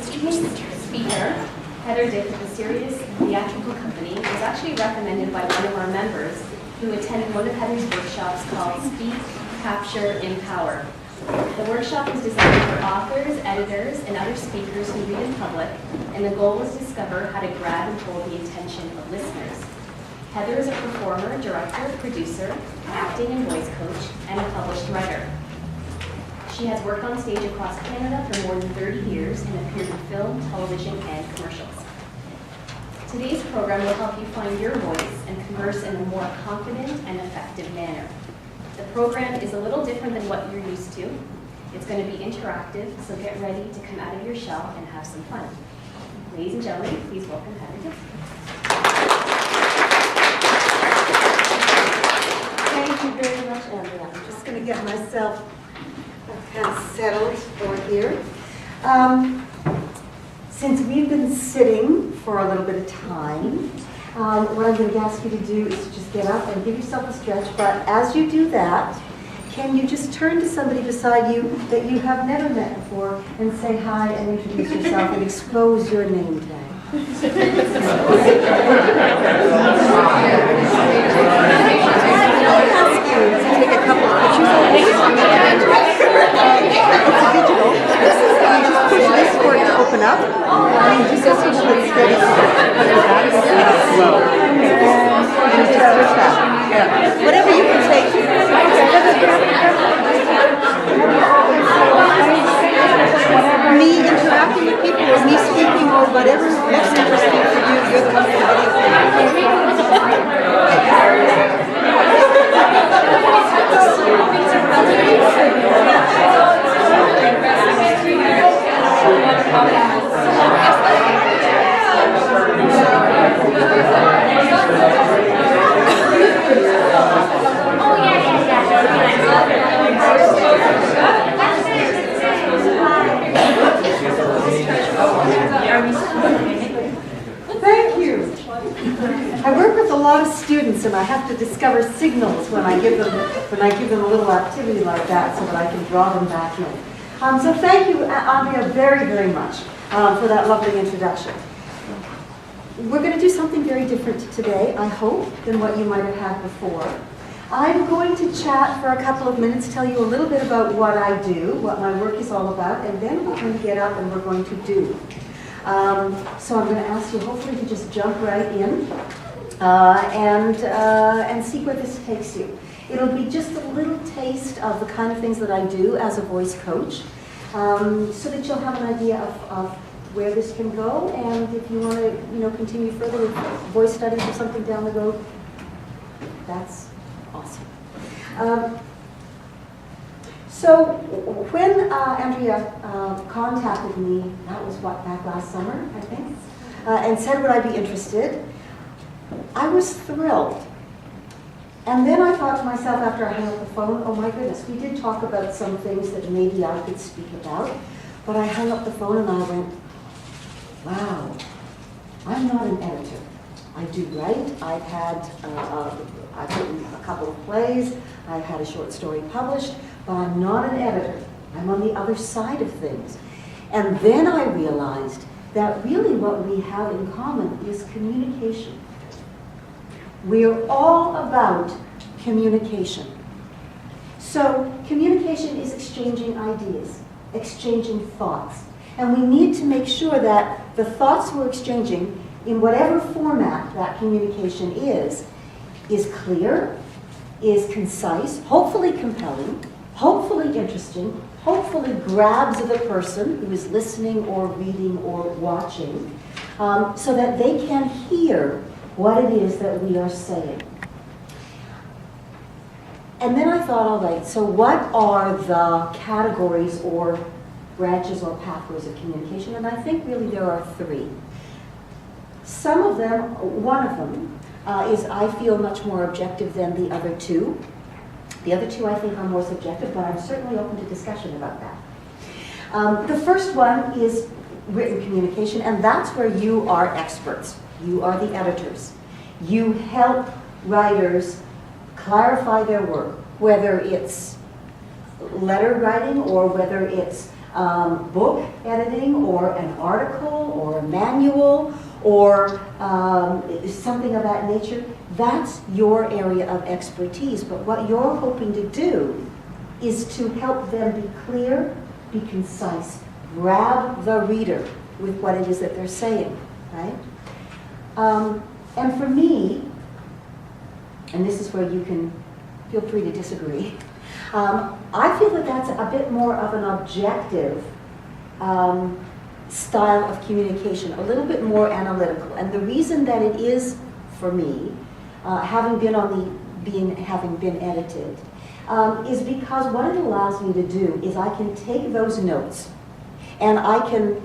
This evening's speaker, Heather Dick of the Sirius Theatrical Company, was actually recommended by one of our members who attended one of Heather's workshops called Speak, Capture, Empower. The workshop was designed for authors, editors, and other speakers who read in public, and the goal was to discover how to grab and hold the attention of listeners. Heather is a performer, director, producer, acting and voice coach, and a published writer. She has worked on stage across Canada for more than 30 years and appeared in film, television, and commercials. Today's program will help you find your voice and converse in a more confident and effective manner. The program is a little different than what you're used to. It's going to be interactive, so get ready to come out of your shell and have some fun. Ladies and gentlemen, please welcome Heather Dick. Thank you very much, Andrea. I'm just going to get myself kind of settled for here. Since we've been sitting for a little bit of time, what I'm going to ask you to do is to just get up and give yourself a stretch. But as you do that, can you just turn to somebody beside you that you have never met before and say hi and introduce yourself and expose your name tag? Take a couple of pictures. It's a digital. You just push this for it to open up. And you just have to hold it steady. Whatever you can take. Me interacting with people or me speaking or whatever most interesting for you, you're the one for Thank you. I work with a lot of students, and I have to discover signals when I give them a little activity like that, so that I can draw them back in. So thank you, Andrea, very, very much for that lovely introduction. We're going to do something very different today, I hope, than what you might have had before. I'm going to chat for a couple of minutes, tell you a little bit about what I do, what my work is all about, and then we're going to get up and we're going to do. So I'm going to ask you hopefully to just jump right in and see where this takes you. It'll be just a little taste of the kind of things that I do as a voice coach, so that you'll have an idea of where this can go, and if you want to continue further with voice studies or something down the road, that's awesome. So when Andrea contacted me, that was back last summer, I think, and said would I be interested, I was thrilled. And then I thought to myself after I hung up the phone, oh my goodness, we did talk about some things that maybe I could speak about, but I hung up the phone and I went, wow, I'm not an editor. I do write. I've written a couple of plays. I've had a short story published, but I'm not an editor. I'm on the other side of things. And then I realized that really what we have in common is communication. We're all about communication. So communication is exchanging ideas, exchanging thoughts. And we need to make sure that the thoughts we're exchanging, in whatever format that communication is clear, is concise, hopefully compelling, hopefully interesting, hopefully grabs the person who is listening or reading or watching, so that they can hear what it is that we are saying. And then I thought, all right, so what are the categories or branches or pathways of communication? And I think really there are three. Some of them, one of them, is I feel much more objective than the other two. The other two I think are more subjective, but I'm certainly open to discussion about that. The first one is written communication, and that's where you are experts. You are the editors. You help writers clarify their work, whether it's letter writing or whether it's book editing or an article or a manual or something of that nature, that's your area of expertise. But what you're hoping to do is to help them be clear, be concise, grab the reader with what it is that they're saying, right? And for me, and this is where you can feel free to disagree, I feel that that's a bit more of an objective style of communication, a little bit more analytical. And the reason that it is, for me, having been edited, is because what it allows me to do is I can take those notes and I can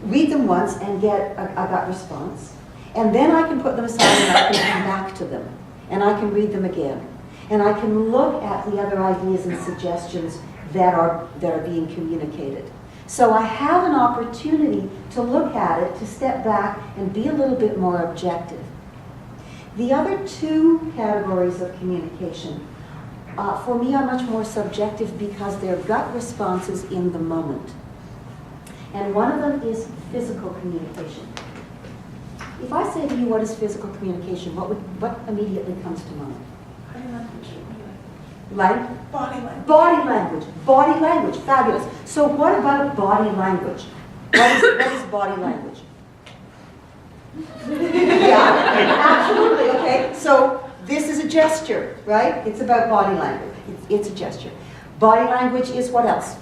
read them once and get a gut response, and then I can put them aside and I can come back to them, and I can read them again, and I can look at the other ideas and suggestions that are being communicated. So I have an opportunity to look at it, to step back and be a little bit more objective. The other two categories of communication, for me, are much more subjective because they're gut responses in the moment. And one of them is physical communication. If I say to you, what is physical communication, what immediately comes to mind? Like? Body language. Body language. Body language. Fabulous. So what about body language? What is body language? Yeah, absolutely. Okay. So this is a gesture, right? It's about body language. It's a gesture. Body language is what else?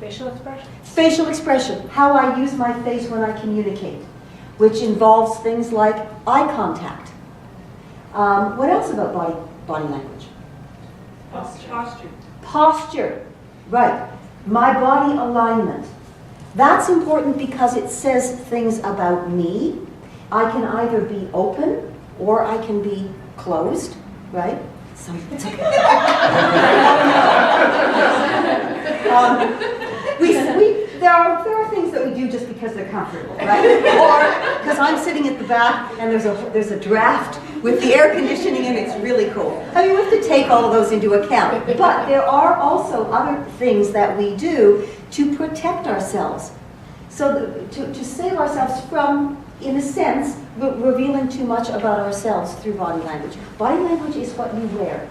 Facial expression. Facial expression. How I use my face when I communicate, which involves things like eye contact. What else about body language? Posture. Posture, right. My body alignment. That's important because it says things about me. I can either be open or I can be closed, right? So it's okay. There are things that we do just because they're comfortable, right? Or because I'm sitting at the back and there's a draft with the air conditioning and it's really cool. I mean, we have to take all of those into account. But there are also other things that we do to protect ourselves. So to save ourselves from, in a sense, revealing too much about ourselves through body language. Body language is what you wear.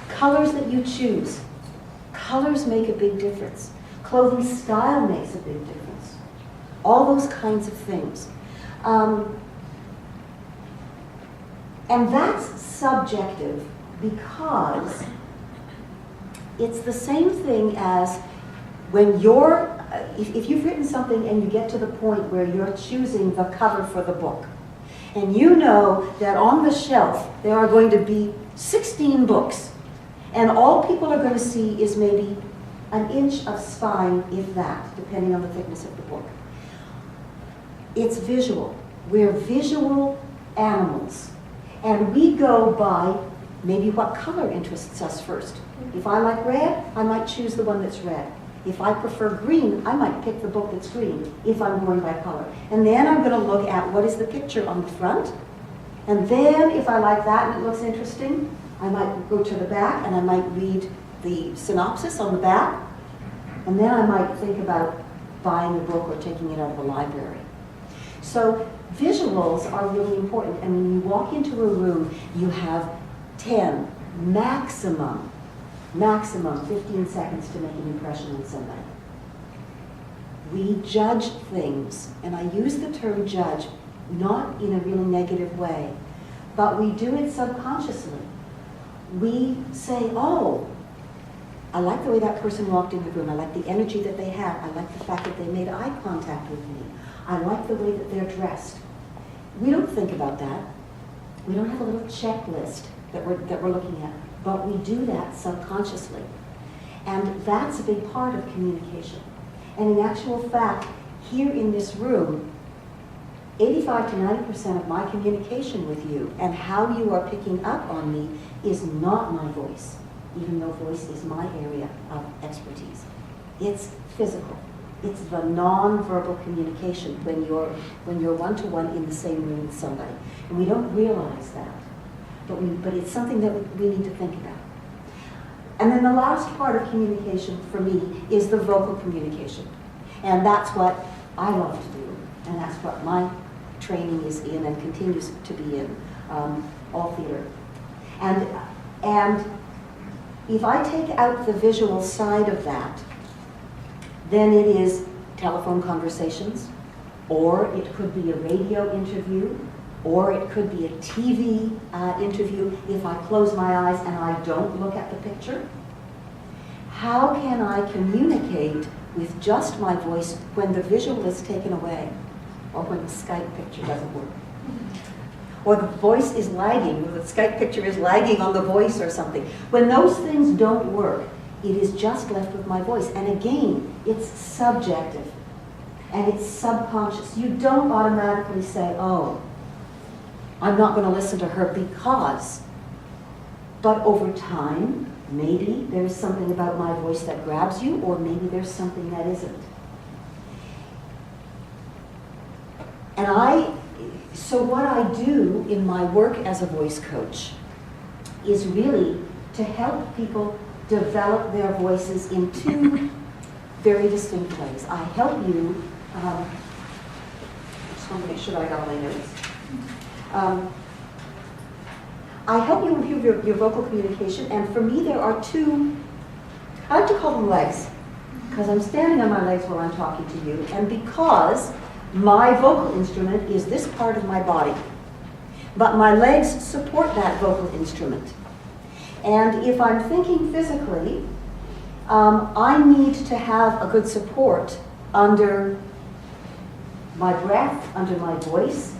Colors that you choose. Colors make a big difference. Clothing style makes a big difference. All those kinds of things. And that's subjective because it's the same thing as when you're, if you've written something and you get to the point where you're choosing the cover for the book, and you know that on the shelf there are going to be 16 books, and all people are going to see is maybe an inch of spine, if that, depending on the thickness of the book. It's visual. We're visual animals. And we go by maybe what color interests us first. If I like red, I might choose the one that's red. If I prefer green, I might pick the book that's green, if I'm going by color. And then I'm going to look at what is the picture on the front. And then if I like that and it looks interesting, I might go to the back and I might read the synopsis on the back. And then I might think about buying the book or taking it out of a library. So visuals are really important. And when you walk into a room, you have 10, maximum 15 seconds to make an impression on somebody. We judge things, and I use the term judge not in a really negative way, but we do it subconsciously. We say, oh, I like the way that person walked in the room. I like the energy that they had. I like the fact that they made eye contact with me. I like the way that they're dressed. We don't think about that. We don't have a little checklist that we're looking at, but we do that subconsciously. And that's a big part of communication. And in actual fact, here in this room, 85 to 90% of my communication with you and how you are picking up on me is not my voice, even though voice is my area of expertise. It's physical. It's the non-verbal communication when you're one-to-one in the same room with somebody. And we don't realize that, but it's something that we need to think about. And then the last part of communication for me is the vocal communication. And that's what I love to do. And that's what my training is in and continues to be in, all theater. And if I take out the visual side of that, then it is telephone conversations, or it could be a radio interview, or it could be a TV interview if I close my eyes and I don't look at the picture. How can I communicate with just my voice when the visual is taken away, or when the Skype picture doesn't work? Or the voice is lagging, or the Skype picture is lagging on the voice or something. When those things don't work, it is just left with my voice. And again, it's subjective and it's subconscious. You don't automatically say, oh, I'm not going to listen to her because. But over time, maybe there's something about my voice that grabs you, or maybe there's something that isn't. So what I do in my work as a voice coach is really to help people develop their voices in two very distinct ways. I help you, just want to make sure I got all my notes. I help you improve your vocal communication, and for me there are two, I like to call them legs, because I'm standing on my legs while I'm talking to you, and because my vocal instrument is this part of my body, but my legs support that vocal instrument. And if I'm thinking physically, I need to have a good support under my breath, under my voice,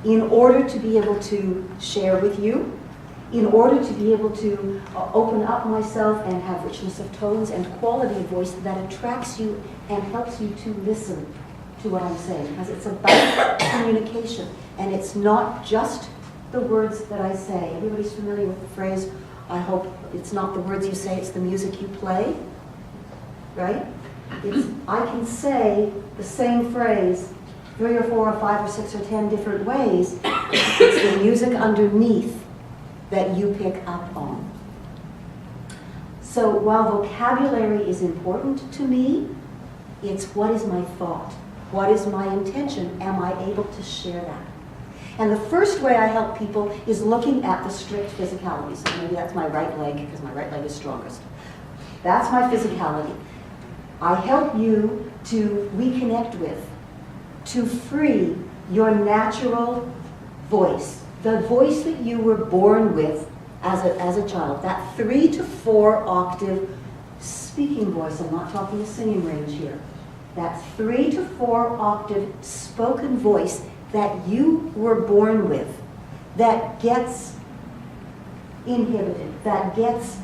in order to be able to share with you, in order to be able to open up myself and have richness of tones and quality of voice that attracts you and helps you to listen to what I'm saying, because it's about communication, and it's not just the words that I say. Everybody's familiar with the phrase, I hope it's not the words you say, it's the music you play, right? I can say the same phrase 3 or 4 or 5 or 6 or 10 different ways. It's the music underneath that you pick up on. So while vocabulary is important to me, it's what is my thought? What is my intention? Am I able to share that? And the first way I help people is looking at the strict physicality. So maybe that's my right leg, because my right leg is strongest. That's my physicality. I help you to reconnect with, to free your natural voice, the voice that you were born with as a child, that 3 to 4 octave speaking voice. I'm not talking a singing range here. That 3 to 4 octave spoken voice that you were born with, that gets inhibited, that gets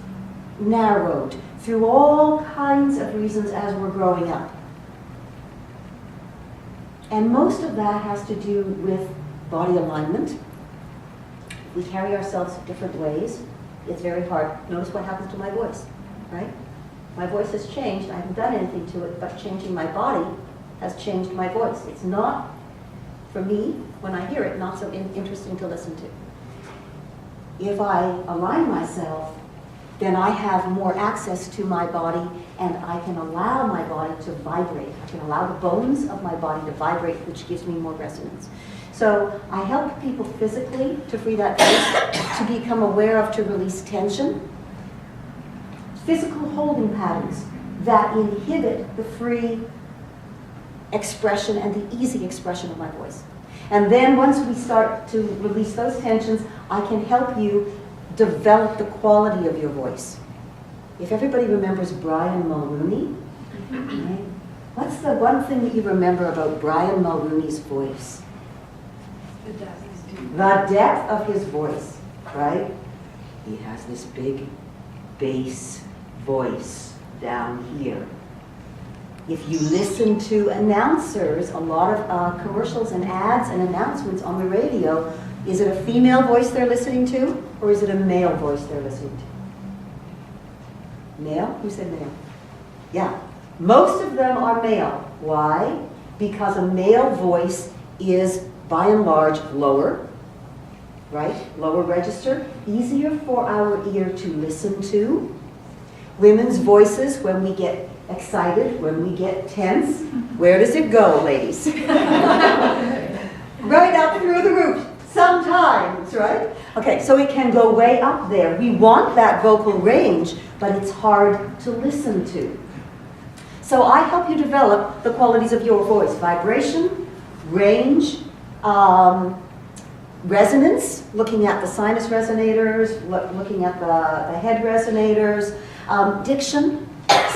narrowed through all kinds of reasons as we're growing up. And most of that has to do with body alignment. We carry ourselves different ways. It's very hard. Notice what happens to my voice, right? My voice has changed. I haven't done anything to it, but changing my body has changed my voice. It's not, for me, when I hear it, not so interesting to listen to. If I align myself, then I have more access to my body, and I can allow my body to vibrate. I can allow the bones of my body to vibrate, which gives me more resonance. So I help people physically to free that voice, to become aware of, to release tension. Physical holding patterns that inhibit the free expression and the easy expression of my voice. And then once we start to release those tensions, I can help you develop the quality of your voice. If everybody remembers Brian Mulrooney, right? What's the one thing that you remember about Brian Mulrooney's voice? The depth of his voice, right? He has this big bass voice down here. If you listen to announcers, a lot of commercials and ads and announcements on the radio, is it a female voice they're listening to, or is it a male voice they're listening to? Male? Who said male? Yeah. Most of them are male. Why? Because a male voice is, by and large, lower, right? Lower register, easier for our ear to listen to. Women's voices when we get excited, when we get tense. Where does it go, ladies? Right up through the roof, sometimes, right? Okay, so it can go way up there. We want that vocal range, but it's hard to listen to. So I help you develop the qualities of your voice: vibration, range, resonance, looking at the sinus resonators, looking at the head resonators, diction,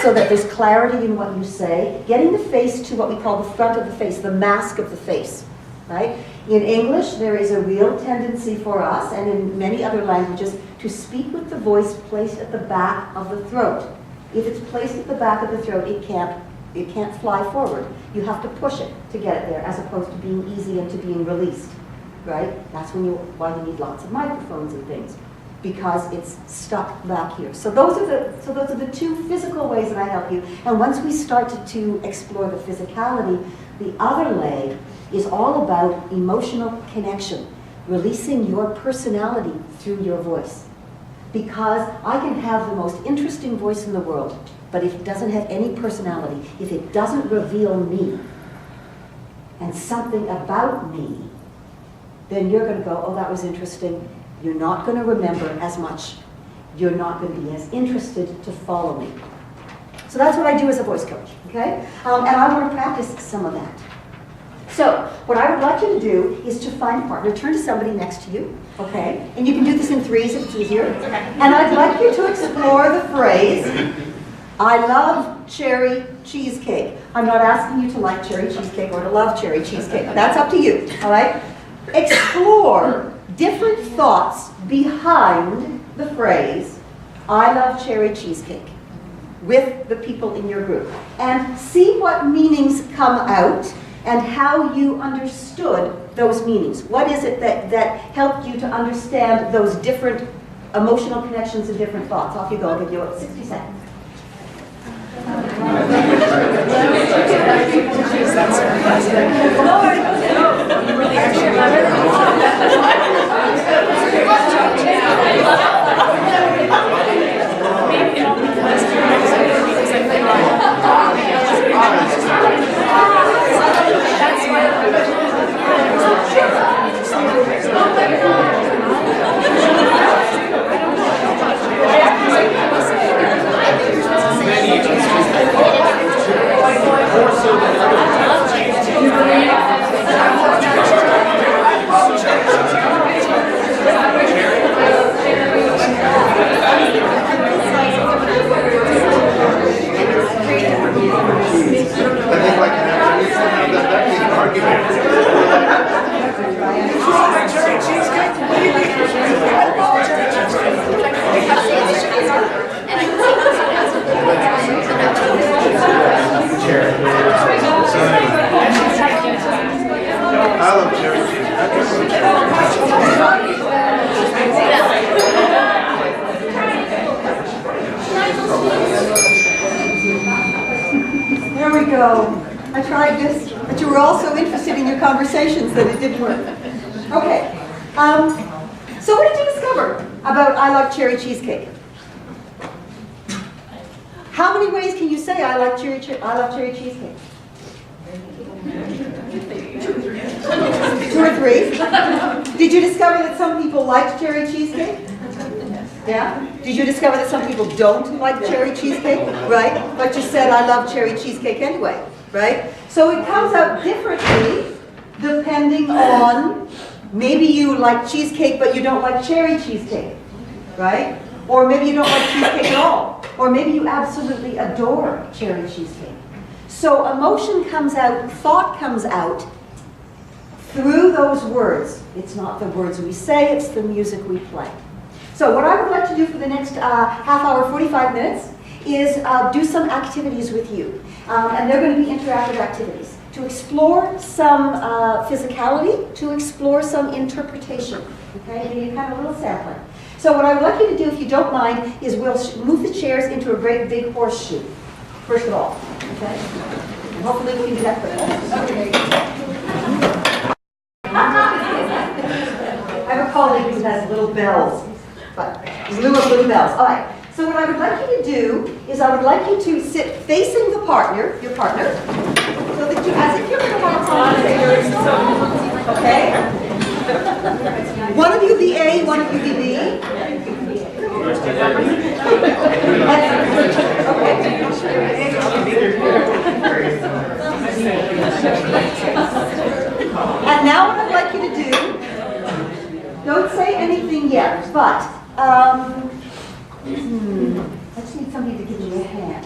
so that there's clarity in what you say, getting the face to what we call the front of the face, the mask of the face, right? In English, there is a real tendency for us, and in many other languages, to speak with the voice placed at the back of the throat. If it's placed at the back of the throat, it can't fly forward. You have to push it to get it there, as opposed to being easy and to being released, right? That's why you need lots of microphones and things, because it's stuck back here. So those are the two physical ways that I help you. And once we start to explore the physicality, the other leg is all about emotional connection, releasing your personality through your voice. Because I can have the most interesting voice in the world, but if it doesn't have any personality, if it doesn't reveal me and something about me, then you're going to go, oh, that was interesting. You're not going to remember as much. You're not going to be as interested to follow me. So that's what I do as a voice coach, okay? And I want to practice some of that. So what I would like you to do is to find a partner. Turn to somebody next to you, okay? And you can do this in threes if it's easier. And I'd like you to explore the phrase, I love cherry cheesecake. I'm not asking you to like cherry cheesecake or to love cherry cheesecake. That's up to you, all right? Explore different thoughts behind the phrase, I love cherry cheesecake, with the people in your group. And see what meanings come out and how you understood those meanings. What is it that helped you to understand those different emotional connections and different thoughts? Off you go, I'll give you 60 seconds. I love cherry There we go. I tried this, but you were all so interested in your conversations that it didn't work. Okay. So what did you discover about I love cherry cheesecake? How many ways can you say I love cherry cheesecake? 2 or 3. Did you discover that some people liked cherry cheesecake? Yeah? Did you discover that some people don't like cherry cheesecake? Right? But you said I love cherry cheesecake anyway, right? So it comes out differently depending on, maybe you like cheesecake but you don't like cherry cheesecake, right? Or maybe you don't like cheesecake at all. Or maybe you absolutely adore cherry cheesecake. So emotion comes out, thought comes out through those words. It's not the words we say, it's the music we play. So what I would like to do for the next half hour, 45 minutes, is do some activities with you. And they're going to be interactive activities to explore some physicality, to explore some interpretation. Okay, give you kind of a little sampling. So what I would like you to do, if you don't mind, is we'll move the chairs into a great big horseshoe, first of all. Okay? And hopefully we can do that quickly. I have a colleague who has little bells, but there's little bells. All right. So what I would like you to do is I would like you to sit facing the partner, your partner, so that you, as if you're going to have a conversation. Okay? One of you be A, one of you be B. And now what I'd like you to do, don't say anything yet, but I just need somebody to give me a hand.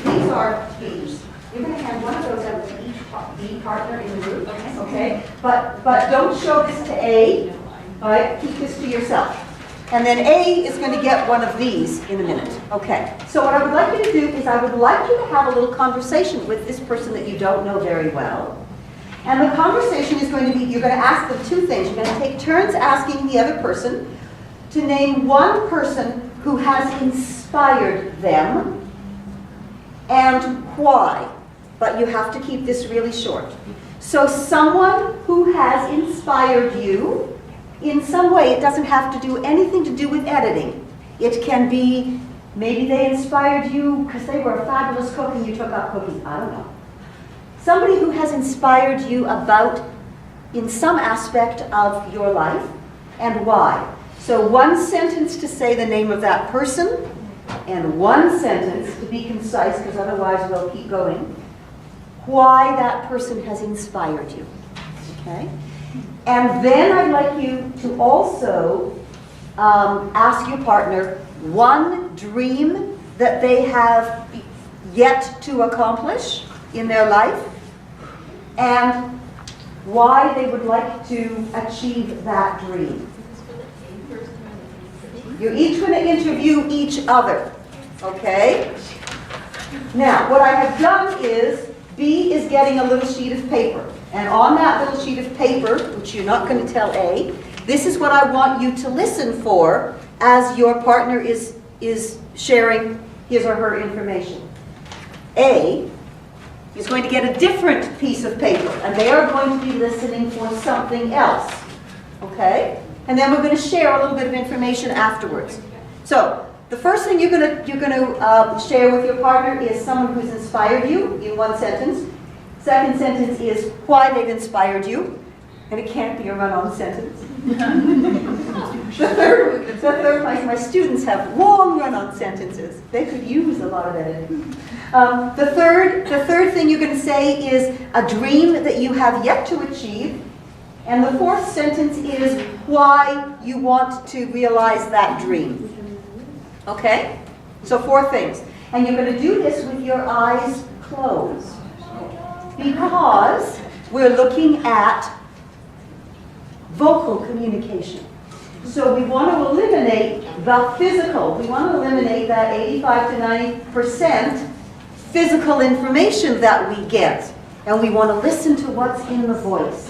These are B's. You're going to hand one of those out to each B partner in the group, okay? But don't show this to A. All right, keep this to yourself. And then A is going to get one of these in a minute. Okay, so what I would like you to do is I would like you to have a little conversation with this person that you don't know very well. And the conversation is going to be, you're going to ask them two things. You're going to take turns asking the other person to name one person who has inspired them and why. But you have to keep this really short. So someone who has inspired you in some way. It doesn't have to do anything to do with editing. It can be, maybe they inspired you because they were a fabulous cook and you took up cooking. I don't know. Somebody who has inspired you about, in some aspect of your life, and why. So one sentence to say the name of that person, and one sentence to be concise, because otherwise we'll keep going, why that person has inspired you. Okay? And then I'd like you to also ask your partner one dream that they have yet to accomplish in their life, and why they would like to achieve that dream. You're each going to interview each other, okay? Now, what I have done is, B is getting a little sheet of paper. And on that little sheet of paper, which you're not going to tell A, this is what I want you to listen for as your partner is sharing his or her information. A is going to get a different piece of paper, and they are going to be listening for something else. Okay? And then we're going to share a little bit of information afterwards. So, the first thing you're going to share with your partner is someone who's inspired you in one sentence. Second sentence is why they've inspired you, and it can't be a run-on sentence. The third, my students have long run-on sentences. They could use a lot of editing. The third thing you're going to say is a dream that you have yet to achieve, and the fourth sentence is why you want to realize that dream. Okay? So 4 things. And you're going to do this with your eyes closed. Because we're looking at vocal communication. So we want to eliminate the physical. We want to eliminate that 85 to 90% physical information that we get. And we want to listen to what's in the voice.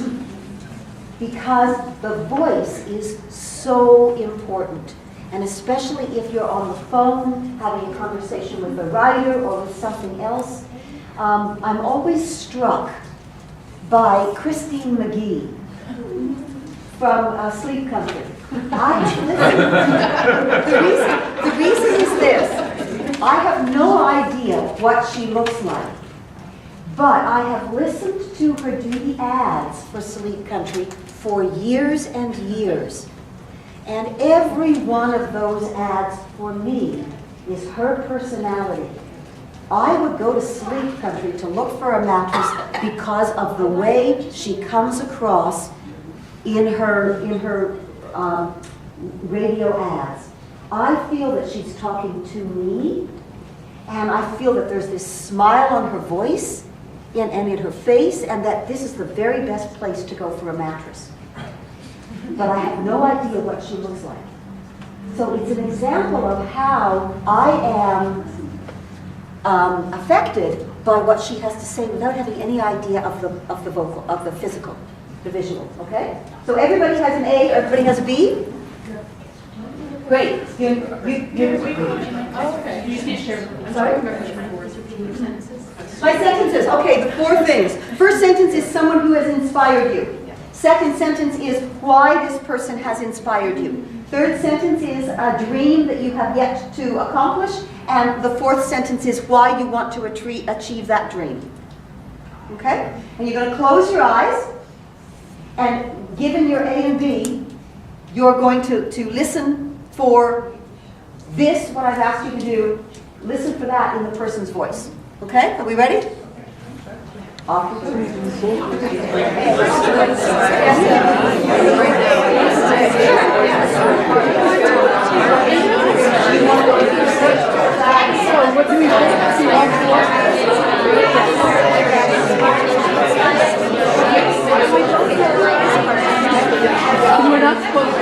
Because the voice is so important. And especially if you're on the phone, having a conversation with a writer or with something else. I'm always struck by Christine McGee from Sleep Country. I have listened. The reason is this. I have no idea what she looks like. But I have listened to her do the ads for Sleep Country for years and years. And every one of those ads for me is her personality. I would go to Sleep Country to look for a mattress because of the way she comes across in her radio ads. I feel that she's talking to me, and I feel that there's this smile on her voice and in her face, and that this is the very best place to go for a mattress. But I have no idea what she looks like. So it's an example of how I am affected by what she has to say without having any idea of the vocal, of the physical, the visual. Okay? So everybody has an A, everybody has a B? Great. Sorry? My sentences. Okay, the 4 things. First sentence is someone who has inspired you. Second sentence is why this person has inspired you. Third sentence is a dream that you have yet to accomplish. And the fourth sentence is why you want to achieve that dream. Okay? And you're going to close your eyes. And given your A and B, you're going to listen for this, what I've asked you to do. Listen for that in the person's voice. Okay? Are we ready? Off you We're not supposed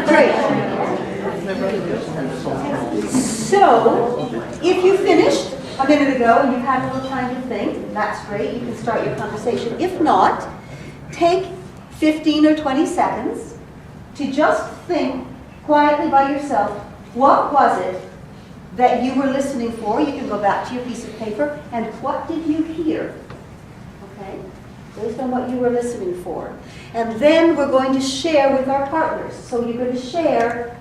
Great. So, if you finished a minute ago and you've had a little time to think, that's great. You can start your conversation. If not, take 15 or 20 seconds to just think quietly by yourself, what was it that you were listening for? You can go back to your piece of paper, and what did you hear? Okay? Based on what you were listening for. And then we're going to share with our partners. So you're going to share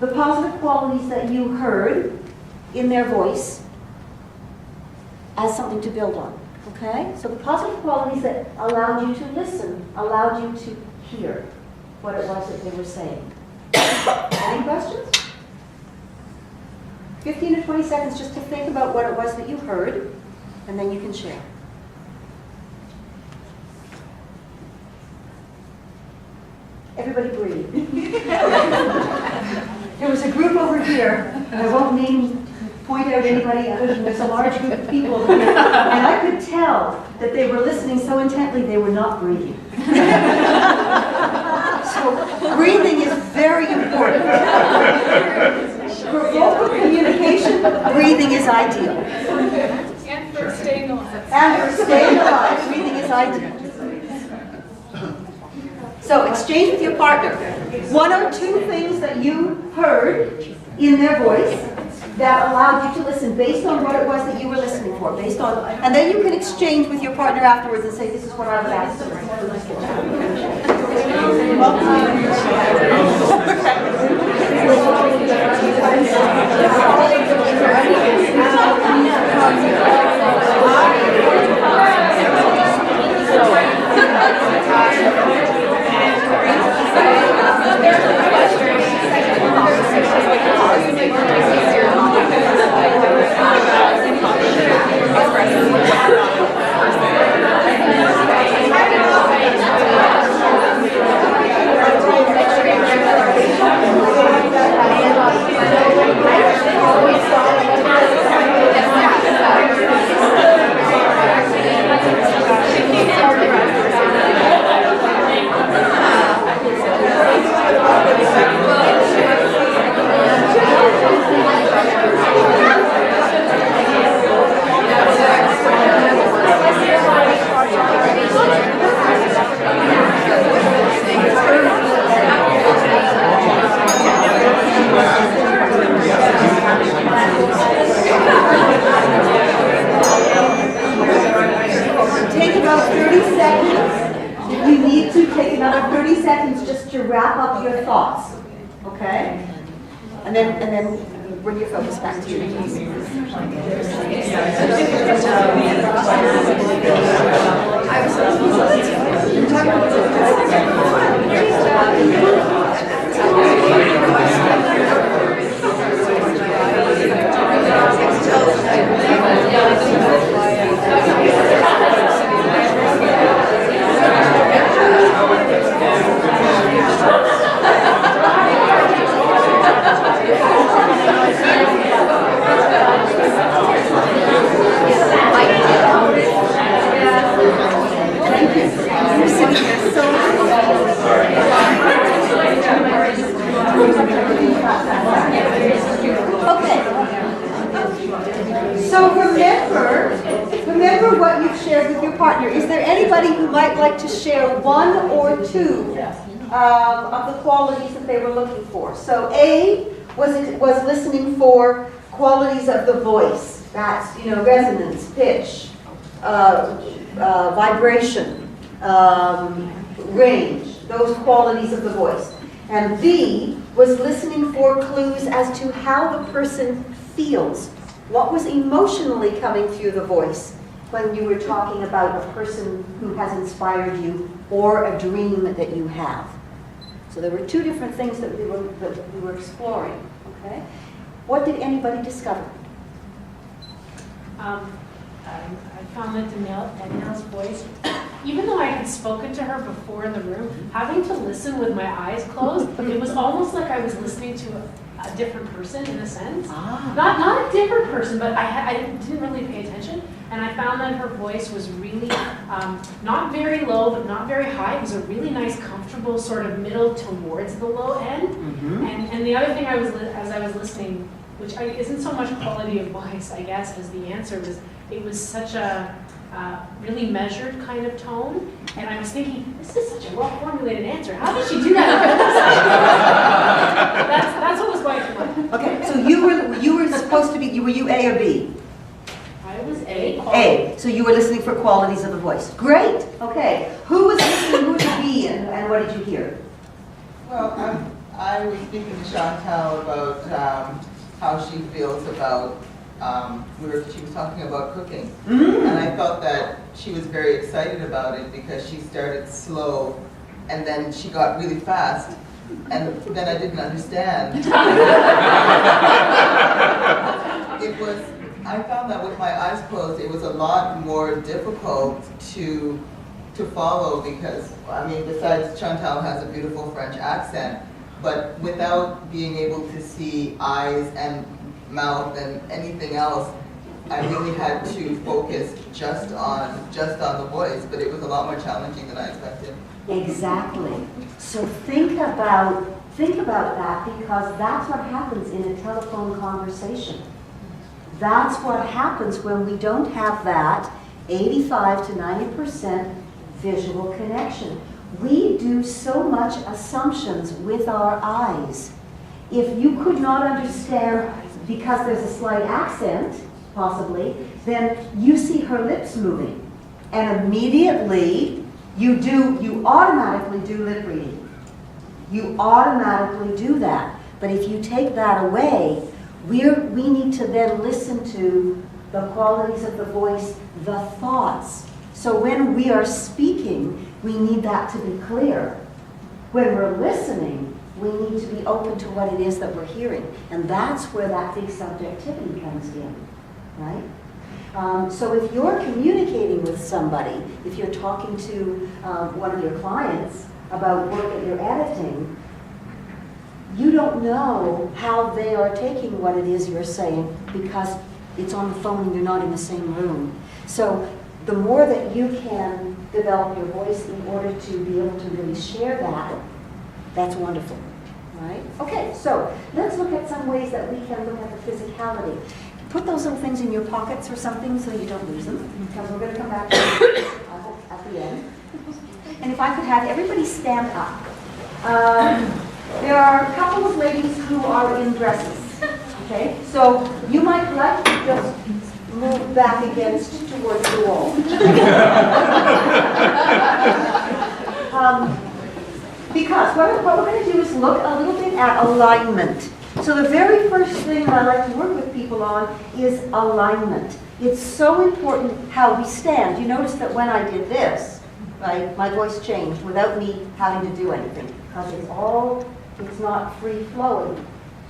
the positive qualities that you heard in their voice as something to build on. Okay? So the positive qualities that allowed you to listen, allowed you to hear what it was that they were saying. Any questions? 15 to 20 seconds just to think about what it was that you heard, and then you can share. Everybody breathe. There was a group over here, and I won't point out anybody other than there's a large group of people over here, and I could tell that they were listening so intently they were not breathing. So breathing is very important. For vocal communication, breathing is ideal. And for staying alive. And for staying alive, breathing is ideal. So exchange with your partner. One or two things that you heard in their voice that allowed you to listen based on what it was that you were listening for, and then you can exchange with your partner afterwards and say, this is what I was asked to listen for. Take about 30 seconds. If you need to, take another 30 seconds just to wrap up your thoughts. Okay? And then bring your focus back to you. Remember what you've shared with your partner. Is there anybody who might like to share one or two of the qualities that they were looking for? So A was listening for qualities of the voice. That's, resonance, pitch, vibration, range, those qualities of the voice. And B was listening for clues as to how the person feels. What was emotionally coming through the voice when you were talking about a person who has inspired you or a dream that you have? So there were two different things that we were exploring. Okay, what did anybody discover? I found that Danielle's voice, even though I had spoken to her before in the room, having to listen with my eyes closed, it was almost like I was listening to a different person in a sense. Not a different person, but I didn't really pay attention. And I found that her voice was really not very low, but not very high. It was a really nice, comfortable sort of middle towards the low end. Mm-hmm. And the other thing as I was listening, which isn't so much quality of voice, I guess, as the answer was, it was such a really measured kind of tone. And I was thinking, this is such a well-formulated answer. How did she do that? That's what was going through my mind. Okay, so you were supposed to be, were you A or B? I was A. A. So you were listening for qualities of the voice. Great. Okay. Who was listening? Who was B, and what did you hear? Well, I was speaking to Chantal about how she feels about. She was talking about cooking, and I felt that she was very excited about it because she started slow, and then she got really fast, and then I didn't understand. I found that with my eyes closed, it was a lot more difficult to follow because, besides Chantal has a beautiful French accent, but without being able to see eyes and mouth and anything else, I really had to focus just on the voice, but it was a lot more challenging than I expected. Exactly. So think about that, because that's what happens in a telephone conversation. That's what happens when we don't have that 85 to 90% visual connection. We do so much assumptions with our eyes. If you could not understand because there's a slight accent, possibly, then you see her lips moving. And immediately You automatically do lip reading. You automatically do that. But if you take that away, we need to then listen to the qualities of the voice, the thoughts. So when we are speaking, we need that to be clear. When we're listening, we need to be open to what it is that we're hearing. And that's where that big subjectivity comes in, right? So if you're communicating with somebody, if you're talking to one of your clients about work that you're editing, you don't know how they are taking what it is you're saying because it's on the phone and you're not in the same room. So the more that you can develop your voice in order to be able to really share that, that's wonderful, right? Okay, so let's look at some ways that we can look at the physicality. Put those little things in your pockets or something so you don't lose them, because we're going to come back to it at the end. And if I could have everybody stand up. There are a couple of ladies who are in dresses, okay? So you might like to just move back towards the wall. Because what we're going to do is look a little bit at alignment. So the very first thing that I like to work with people on is alignment. It's so important how we stand. You notice that when I did this, right, my voice changed without me having to do anything. Because it's not free-flowing.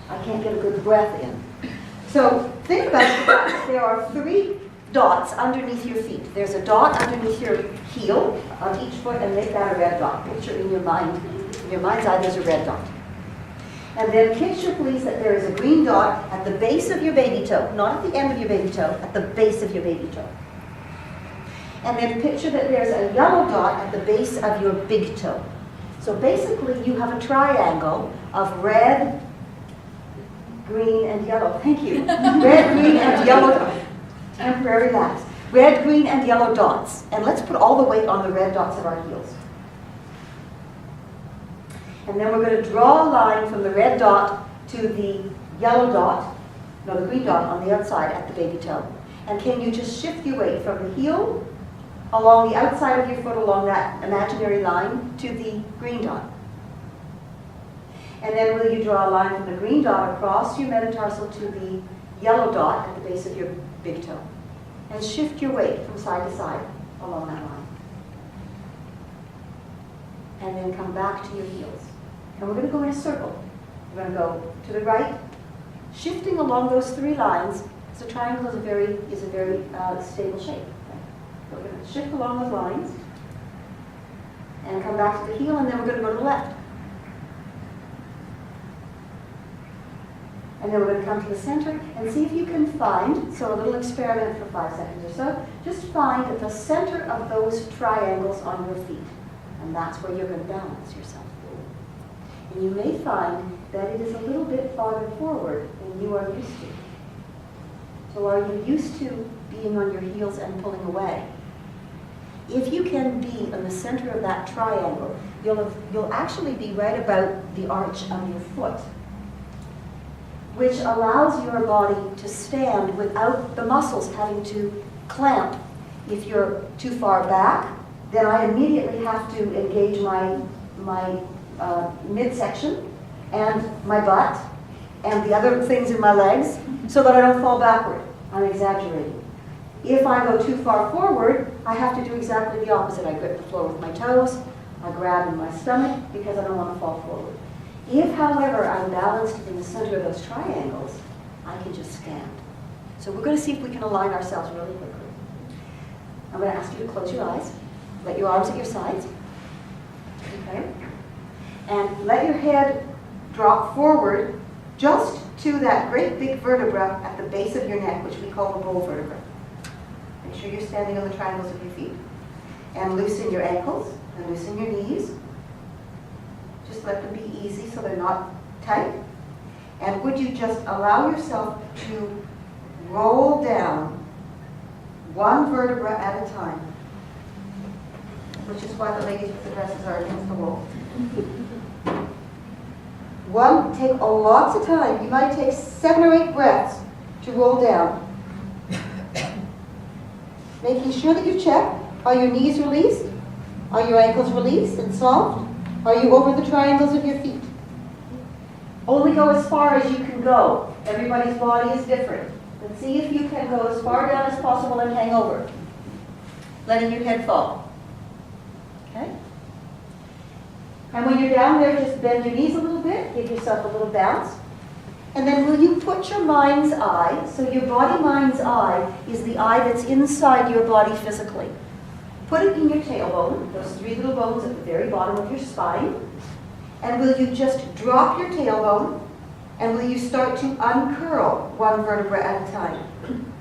I can't get a good breath in. So think about it. There are 3 dots underneath your feet. There's a dot underneath your heel on each foot, and make that a red dot. Picture in your mind's eye, there's a red dot. And then picture, please, that there is a green dot at the base of your baby toe, not at the end of your baby toe, at the base of your baby toe. And then picture that there's a yellow dot at the base of your big toe. So basically, you have a triangle of red, green, and yellow. Thank you. Red, green, and yellow. Temporary lapse. Red, green, and yellow dots. And let's put all the weight on the red dots of our heels. And then we're going to draw a line from the red dot to the yellow dot, no, the green dot on the outside at the baby toe. And can you just shift your weight from the heel along the outside of your foot along that imaginary line to the green dot? And then will you draw a line from the green dot across your metatarsal to the yellow dot at the base of your big toe? And shift your weight from side to side along that line. And then come back to your heels. And we're going to go in a circle. We're going to go to the right, shifting along those 3 lines. So triangle is a very stable shape. Okay? So we're going to shift along those lines and come back to the heel, and then we're going to go to the left. And then we're going to come to the center and see if you can find, so a little experiment for 5 seconds or so, just find the center of those triangles on your feet. And that's where you're going to balance yourself. And you may find that it is a little bit farther forward than you are used to. So are you used to being on your heels and pulling away? If you can be in the center of that triangle, you'll actually be right about the arch of your foot, which allows your body to stand without the muscles having to clamp. If you're too far back, then I immediately have to engage my midsection and my butt and the other things in my legs so that I don't fall backward. I'm exaggerating. If I go too far forward, I have to do exactly the opposite. I grip the floor with my toes, I grab in my stomach because I don't want to fall forward. If, however, I'm balanced in the center of those triangles, I can just stand. So we're going to see if we can align ourselves really quickly. I'm going to ask you to close your eyes. Let your arms at your sides. Okay? And let your head drop forward just to that great big vertebra at the base of your neck, which we call the bull vertebra. Make sure you're standing on the triangles of your feet. And loosen your ankles and loosen your knees. Just let them be easy so they're not tight. And would you just allow yourself to roll down one vertebra at a time, which is why the ladies with the dresses are against the wall. Take lots of time. You might take 7 or 8 breaths to roll down. Making sure that you check, are your knees released? Are your ankles released and soft? Are you over the triangles of your feet? Only go as far as you can go. Everybody's body is different. But see if you can go as far down as possible and hang over, letting your head fall. Okay? And when you're down there, just bend your knees a little bit, give yourself a little bounce. And then will you put your mind's eye, so your body-mind's eye is the eye that's inside your body physically. Put it in your tailbone, those 3 little bones at the very bottom of your spine. And will you just drop your tailbone, and will you start to uncurl one vertebra at a time?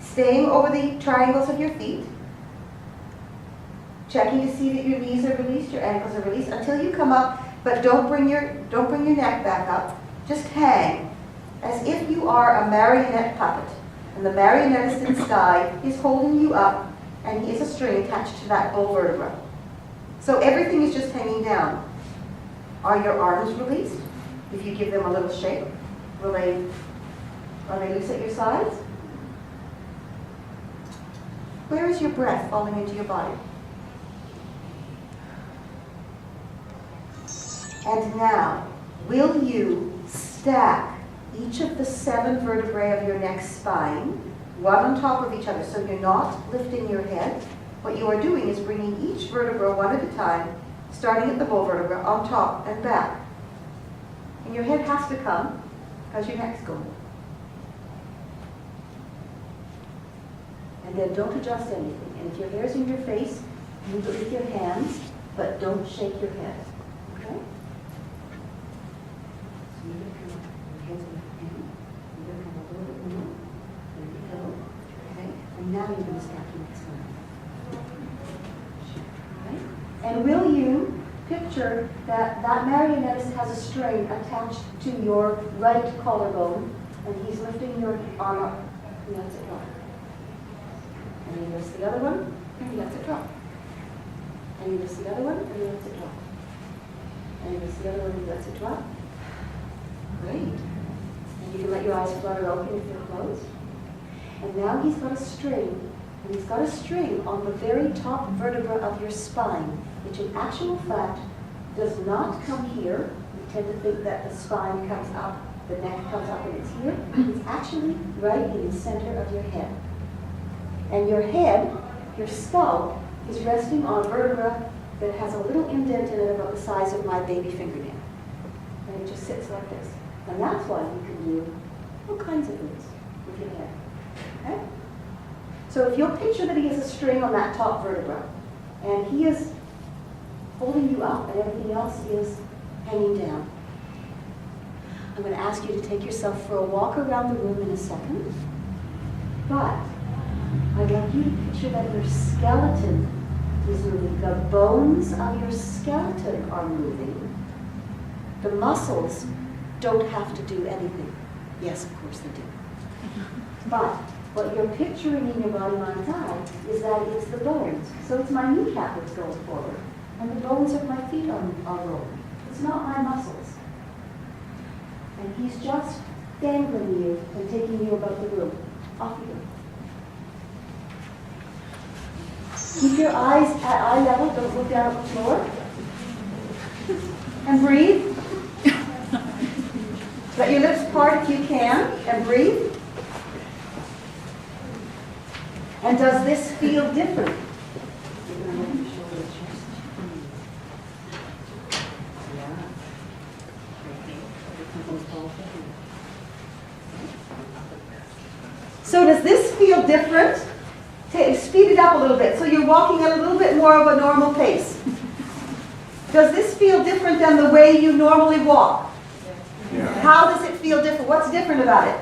Staying over the triangles of your feet. Checking to see that your knees are released, your ankles are released, until you come up, but don't bring your neck back up. Just hang, as if you are a marionette puppet. And the marionnettist's guy is holding you up, and he is a string attached to that bull vertebra. So everything is just hanging down. Are your arms released? If you give them a little shake, are they loose at your sides? Where is your breath falling into your body? And now, will you stack each of the 7 vertebrae of your neck spine, one on top of each other, so you're not lifting your head. What you are doing is bringing each vertebra one at a time, starting at the bull vertebra, on top and back. And your head has to come, because your neck's going. And then don't adjust anything. And if your hair's in your face, move it with your hands, but don't shake your head. Okay? So you're going to come up, your hands on your hand. You're going to come a little bit more. There you go. Okay? And now you're going to stack your neck spine. Okay? And will you picture that that marionettist has a string attached to your right collarbone, and he's lifting your arm up, and lets it drop. And he lifts the other one, and he lets it drop. And he lifts the other one, and he lets it drop. And he lifts the other one, and he lets it drop. Great. And you can let your eyes flutter open if they're closed. And now he's got a string, and he's got a string on the very top vertebra of your spine, which in actual fact does not come here. We tend to think that the spine comes up, the neck comes up, and it's here. It's actually right in the center of your head. And your head, your skull, is resting on a vertebra that has a little indent in it about the size of my baby fingernail. And it just sits like this. And that's why you can do all kinds of things with your head. Okay? So if you'll picture that he has a string on that top vertebra, and he is holding you up, and everything else is hanging down. I'm going to ask you to take yourself for a walk around the room in a second. But I'd like you to picture that your skeleton is moving. The bones of your skeleton are moving. The muscles don't have to do anything. Yes, of course they do. But what you're picturing in your body-mind's eye is that it's the bones. So it's my kneecap that's going forward, and the bones of my feet are rolling. It's not my muscles. And he's just dangling you and taking you about the room. Off you go. Keep your eyes at eye level, don't look down at the floor. And breathe. Let your lips part if you can, and breathe. And does this feel different? So does this feel different? Speed it up a little bit, so you're walking at a little bit more of a normal pace. Does this feel different than the way you normally walk? Yeah. How does it feel different? What's different about it?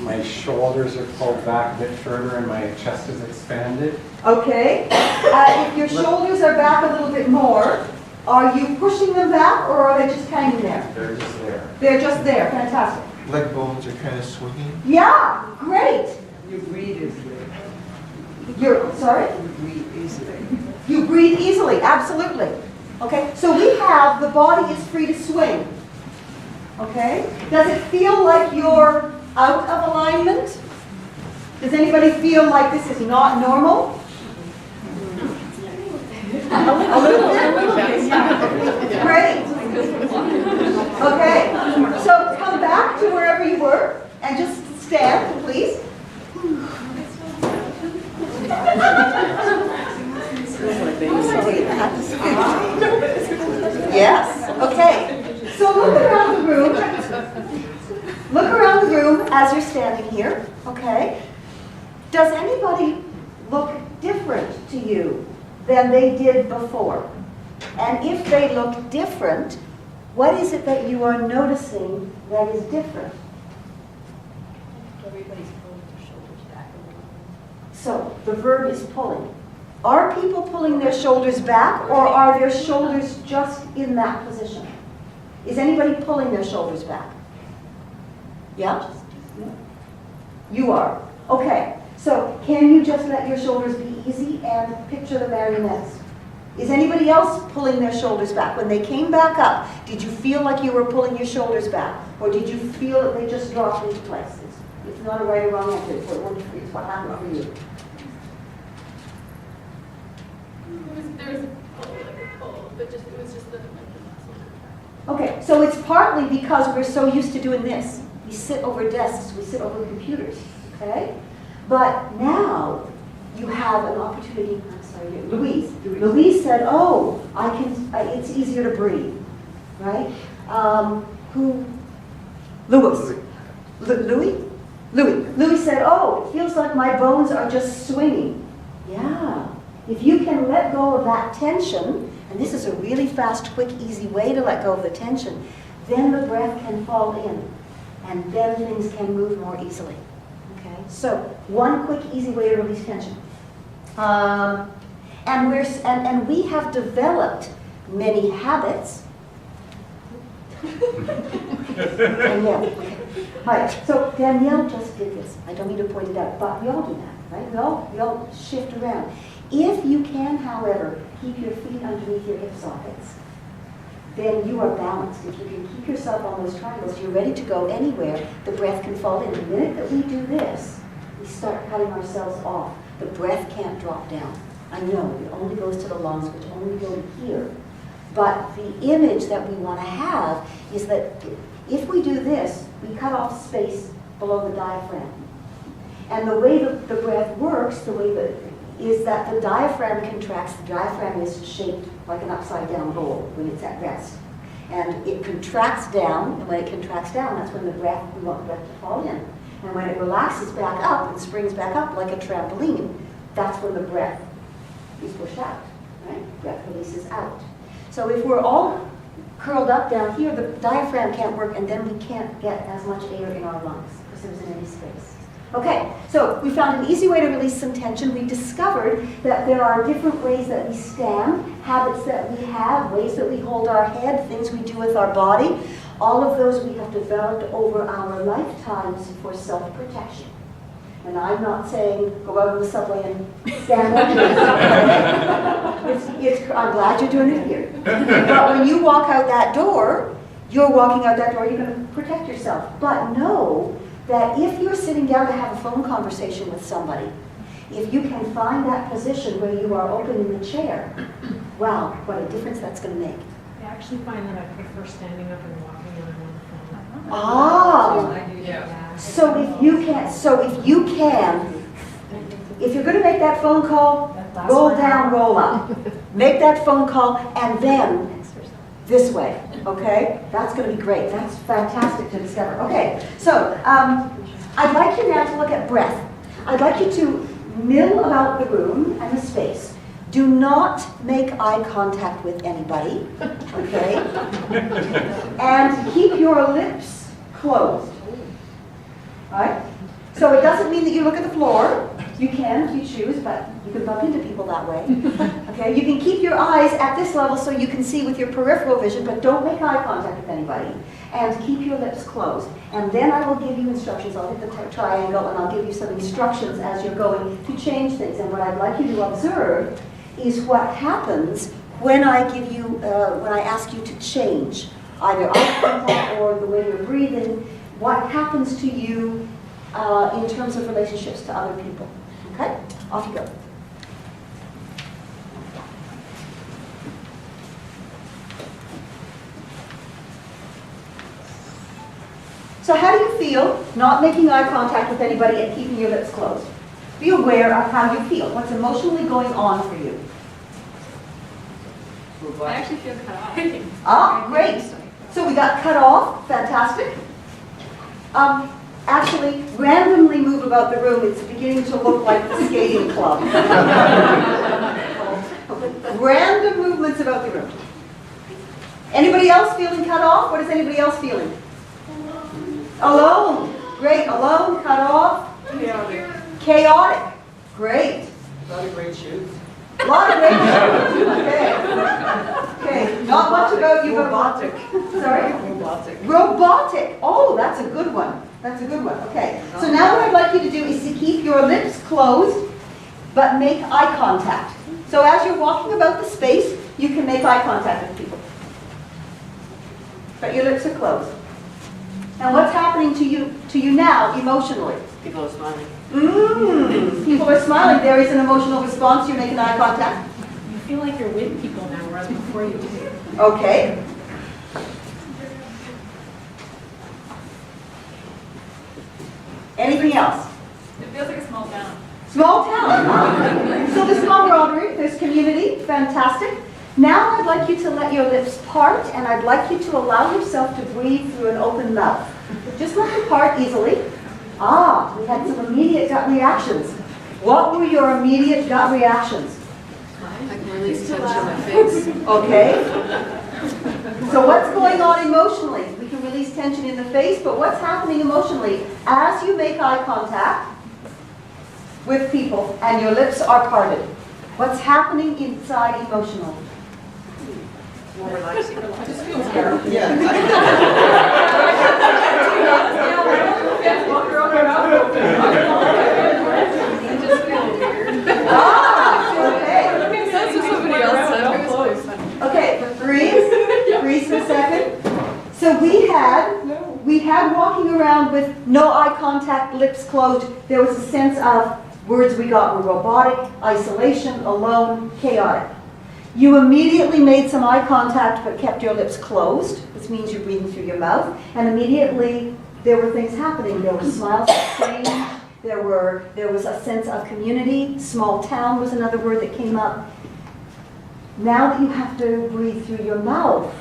My shoulders are pulled back a bit further and my chest is expanded. Okay. If your shoulders are back a little bit more, are you pushing them back, or are they just hanging there? They're just there. They're just there. Fantastic. Leg bones are kind of swinging. Yeah, great. You breathe easily. You're sorry? You breathe easily. You breathe easily, absolutely. Okay, so we have the body is free to swing. Okay? Does it feel like you're out of alignment? Does anybody feel like this is not normal? A little bit? Great. Okay, so come back to wherever you were and just stand, please. Yes, okay. So look around the room. Look around the room as you're standing here, okay? Does anybody look different to you than they did before? And if they look different, what is it that you are noticing that is different? Everybody's pulling their shoulders back a little. So the verb is pulling. Are people pulling their shoulders back, or are their shoulders just in that position? Is anybody pulling their shoulders back? Yeah? You are. Okay. So can you just let your shoulders be easy and picture the marionettes? Is anybody else pulling their shoulders back? When they came back up, did you feel like you were pulling your shoulders back? Or did you feel that they just dropped into place? It's not a right or wrong answer. It's what happened for you. There was a pull, but it was just the muscle. Okay, so it's partly because we're so used to doing this. We sit over desks, we sit over computers, okay? But now you have an opportunity. I'm sorry, Louise. Louise said, "Oh, it's easier to breathe," right? Who? Louis. Louis said, "Oh, it feels like my bones are just swinging." Yeah. If you can let go of that tension, and this is a really fast, quick, easy way to let go of the tension, then the breath can fall in, and then things can move more easily. Okay, so one quick, easy way to release tension. And we have developed many habits. Danielle. Hi. So Danielle just did this. I don't need to point it out, but we all do that, right? We all shift around. If you can, however, keep your feet underneath your hip sockets, then you are balanced. If you can keep yourself on those triangles, you're ready to go anywhere. The breath can fall in. The minute that we do this, we start cutting ourselves off. The breath can't drop down. I know, it only goes to the lungs, which only go to here. But the image that we want to have is that if we do this, we cut off space below the diaphragm. And the way the breath works, is that the diaphragm contracts. The diaphragm is shaped like an upside-down bowl when it's at rest. And it contracts down, and when it contracts down, that's when we want the breath to fall in. And when it relaxes back up and springs back up like a trampoline, that's when the breath is pushed out, right? Breath releases out. So if we're all curled up down here, the diaphragm can't work, and then we can't get as much air in our lungs because there isn't any space. Okay, so we found an easy way to release some tension. We discovered that there are different ways that we stand, habits that we have, ways that we hold our head, things we do with our body. All of those we have developed over our lifetimes for self-protection. And I'm not saying go out on the subway and stand up to the subway. I'm glad you're doing it here. But when you walk out that door, you're walking out that door, you're going to protect yourself. But know that if you're sitting down to have a phone conversation with somebody, if you can find that position where you are open in the chair, wow, what a difference that's going to make. I actually find that I prefer standing up and walking when I'm on the phone. Ah, I do, yeah. so if you can, if you're going to make that phone call, roll down, roll up. Make that phone call, and then this way, okay? That's going to be great. That's fantastic to discover. Okay, so I'd like you now to look at breath. I'd like you to mill about the room and the space. Do not make eye contact with anybody, okay? And keep your lips closed. All right? So it doesn't mean that you look at the floor. You can if you choose, but you can bump into people that way. Okay? You can keep your eyes at this level so you can see with your peripheral vision, but don't make eye contact with anybody. And keep your lips closed. And then I will give you instructions. I'll hit the triangle and I'll give you some instructions as you're going to change things. And what I'd like you to observe is what happens when I give you, when I ask you to change either eye contact or the way you're breathing. What happens to you in terms of relationships to other people? Okay, off you go. So how do you feel not making eye contact with anybody and keeping your lips closed? Be aware of how you feel. What's emotionally going on for you? I actually feel cut off. Ah, great. So we got cut off. Fantastic. Actually, randomly move about the room. It's beginning to look like the skating club. Random movements about the room. Anybody else feeling cut off? What is anybody else feeling? Alone. Great. Alone, cut off. Chaotic. Chaotic. Great. A lot of great shoes. A lot of great shoes. Okay. Okay. Not much about you, but Robotic. Sorry? Robotic. Robotic. Oh, that's a good one. That's a good one. Okay. So now what I'd like you to do is to keep your lips closed, but make eye contact. So as you're walking about the space, you can make eye contact with people. But your lips are closed. And what's happening to you now emotionally? People are smiling. People are smiling. There is an emotional response. You're making eye contact. You feel like you're with people now, whereas before you did. Okay. Anything else? It feels like a small town. Small town. So there's camaraderie, there's community, fantastic. Now I'd like you to let your lips part, and I'd like you to allow yourself to breathe through an open mouth. Just let them part easily. Ah, we had some immediate gut reactions. What were your immediate gut reactions? I can release tension on my face. Okay. So what's going on emotionally? We can release tension in the face, but what's happening emotionally as you make eye contact with people and your lips are parted? What's happening inside emotionally? More relaxing. Yeah. Okay. That's what somebody else said. It was close. Okay, freeze for a second. So we had walking around with no eye contact, lips closed. There was a sense of words we got were robotic, isolation, alone, chaotic. You immediately made some eye contact but kept your lips closed. This means you're breathing through your mouth. And immediately there were things happening. There were smiles exchanged. There was a sense of community. Small town was another word that came up. Now that you have to breathe through your mouth,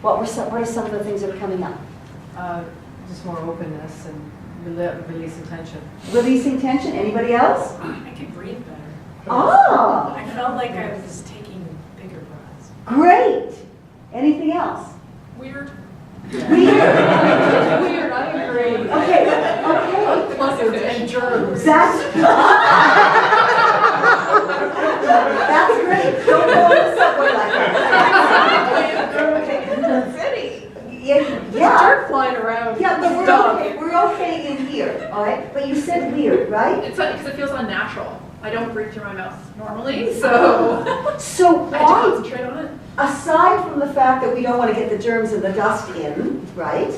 what are some of the things that are coming up? Just more openness and releasing tension. Releasing tension. Anybody else? I could breathe better. Ah, I felt like I was taking bigger breaths. great. Anything else? Weird. Weird. Weird, I agree. Okay. Buzzards and germs. That's great. Don't go on the subway like that. City. Yeah. Dirt flying around. Yeah, but we're okay. We're okay in here, all right? But you said weird, right? It's funny because it feels unnatural. I don't breathe through my mouth normally, so So I have to why, concentrate on it. aside from the fact that we don't want to get the germs and the dust in, right?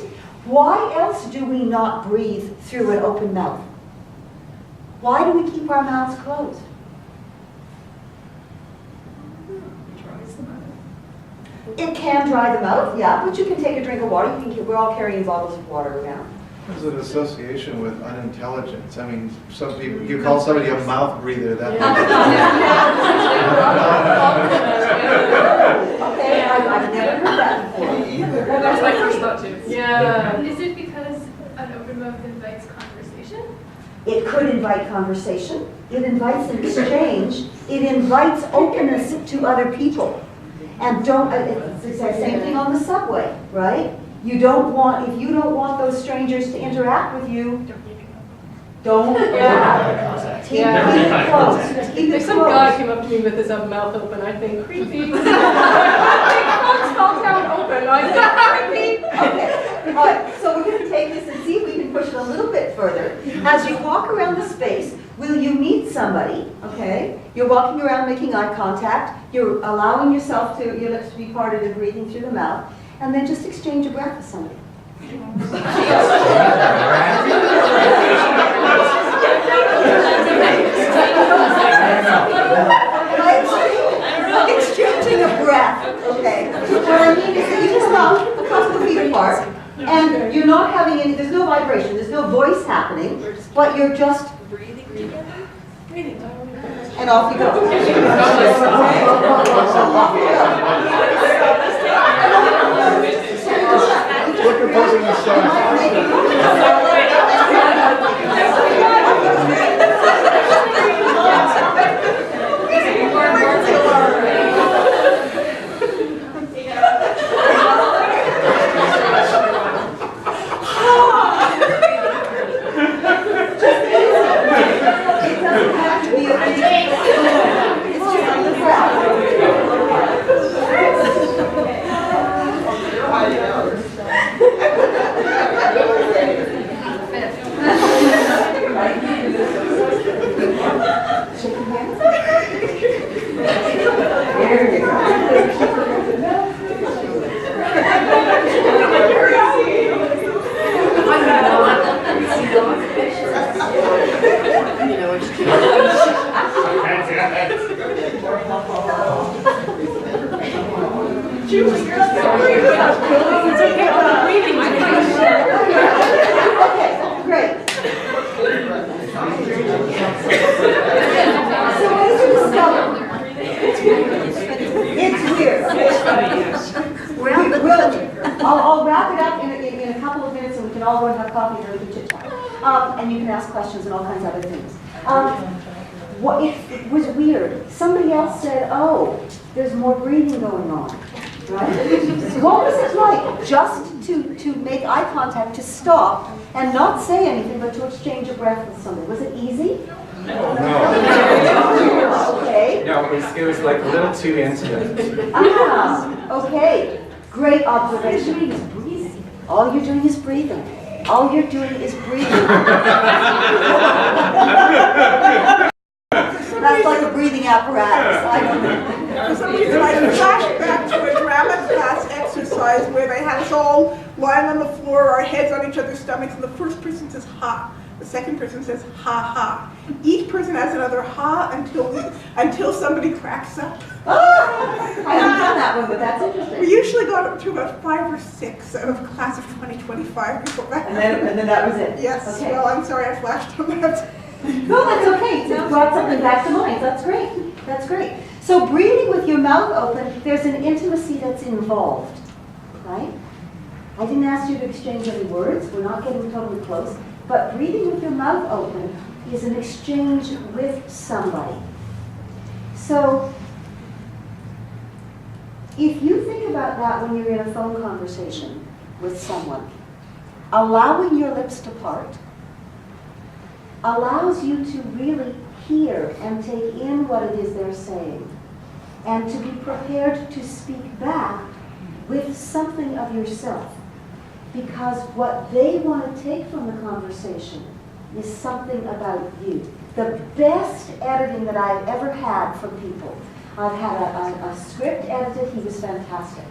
Why else do we not breathe through an open mouth? Why do we keep our mouths closed? It can dry the mouth, yeah, but you can take a drink of water. We're all carrying bottles of water around. There's an association with unintelligence. I mean, some people, you call somebody a mouth breather, that Okay, I've never heard that before. Well, that was my first thought too. Yeah. Is it because an open mouth invites conversation? It could invite conversation. It invites an exchange. It invites openness to other people. And it's the same thing on the subway, right? If you don't want those strangers to interact with you, don't. Keep it close. Keep it If some guy close. came up to me with his mouth open, I think creepy. Small town open, I think creepy. Okay, all right, so we're going to take this and see if we can push it a little bit further. As you walk around the space, will you meet somebody, okay? You're walking around making eye contact, you're allowing yourself your lips to be parted and breathing through the mouth, and then just exchange a breath with somebody. Exchanging a breath, okay? What I mean is that you just stop, the feet apart, and you're not having any, there's no eye And off you go. Look at posing the I'll wrap it up in a couple of minutes, and we can all go and have coffee or we can chit chat. And you can ask questions and all kinds of other things. It was weird. Somebody else said, "Oh, there's more breathing going on." Right? What was it like just to make eye contact, to stop and not say anything, but to exchange a breath with somebody? Was it easy? No. Okay. No, it was like a little too intimate. Okay. Great observation. All you're doing is breathing. All you're doing is breathing. That's like a breathing apparatus. I don't know. For some reason, I flashed back to a drama class exercise where they had us all lying on the floor, our heads on each other's stomachs, and the first person says ha. The second person says ha ha. Each person has another ha until somebody cracks up. I haven't done that one, but that's interesting. We usually got up to about 5 or 6 out of a class of 20, 25 before that. And then that was it. Yes. Okay. Well, I'm sorry I flashed on that. No, that's okay. You brought something back to mind. That's great. That's great. So breathing with your mouth open, there's an intimacy that's involved, right? I didn't ask you to exchange any words. We're not getting totally close. But breathing with your mouth open is an exchange with somebody. So if you think about that when you're in a phone conversation with someone, allowing your lips to part allows you to really hear and take in what it is they're saying, and to be prepared to speak back with something of yourself. Because what they want to take from the conversation is something about you. The best editing that I've ever had from people, I've had a script edited, he was fantastic.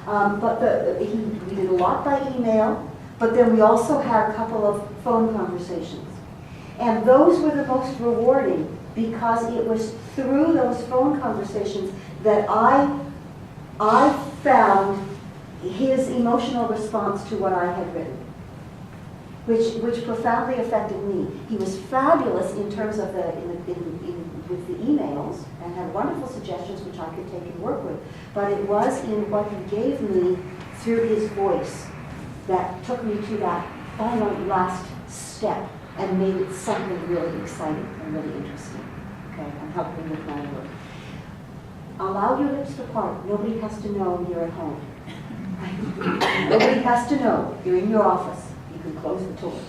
We did a lot by email, but then we also had a couple of phone conversations. And those were the most rewarding because it was through those phone conversations that I found his emotional response to what I had written, which profoundly affected me. He was fabulous in terms of with the emails and had wonderful suggestions which I could take and work with. But it was in what he gave me through his voice that took me to that final last step and made it something really exciting and really interesting. Okay, I'm helping with my work. Allow your lips to part. Nobody has to know you're at home. Nobody has to know you're in your office. You can close the door.